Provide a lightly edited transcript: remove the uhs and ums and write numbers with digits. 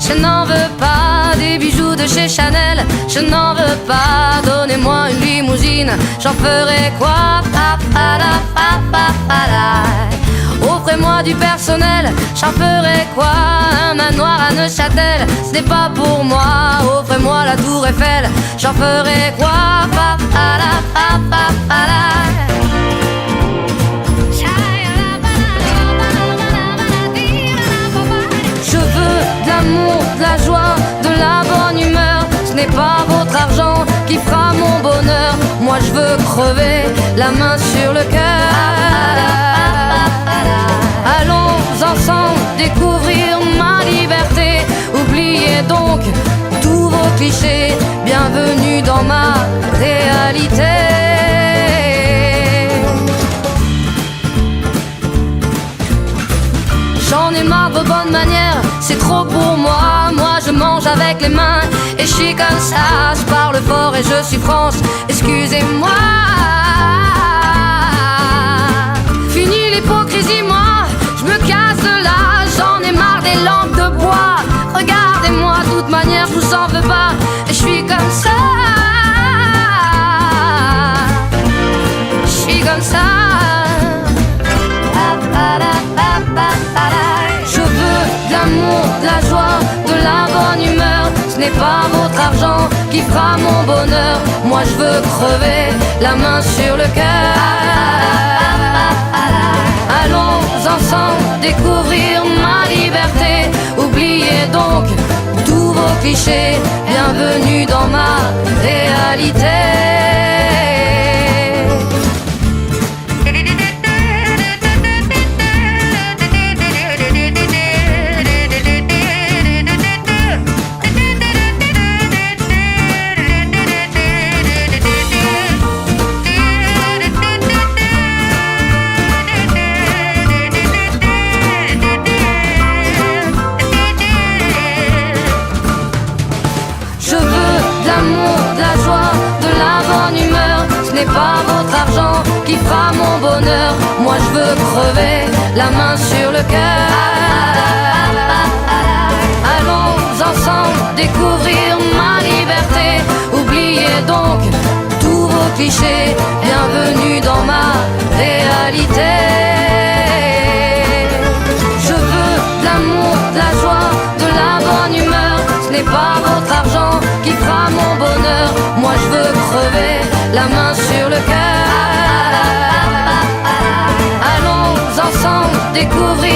Je n'en veux pas des bijoux de chez Chanel, je n'en veux pas. Donnez-moi une limousine, j'en ferai quoi? Offrez-moi du personnel, j'en ferai quoi? Un manoir à Neuchâtel, ce n'est pas pour moi. Offrez-moi la tour Eiffel, j'en ferai quoi? Je veux de l'amour, de la joie, de la bonne humeur. Ce n'est pas votre argent qui fera mon bonheur. Moi je veux crever la main sur le cœur. Allons ensemble découvrir ma liberté. Oubliez donc tous vos clichés. Bienvenue dans ma réalité. J'en ai marre de vos bonnes manières, c'est trop pour moi. Moi je mange avec les mains et je suis comme ça. Je parle fort et je suis France, excusez-moi. Fini l'hypocrisie, moi je me casse de là. J'en ai marre des lampes de bois. Regardez-moi, de toute manière je vous en veux pas. Et je suis comme ça. Je suis comme ça. Je veux de l'amour, de la joie, de la bonne humeur. Ce n'est pas votre argent qui fera mon bonheur. Moi je veux crever la main sur le cœur. Allons ensemble découvrir ma liberté. Oubliez donc tous vos clichés. Bienvenue dans ma réalité. Ce n'est pas votre argent qui fera mon bonheur. Moi je veux crever la main sur le cœur. Allons ensemble découvrir ma liberté. Oubliez donc tous vos clichés. Bienvenue dans ma réalité. Je veux de l'amour, de la joie, de la bonne humeur. Ce n'est pas votre argent qui fera mon bonheur. Moi je veux crever la main sur le cœur. Allons ensemble découvrir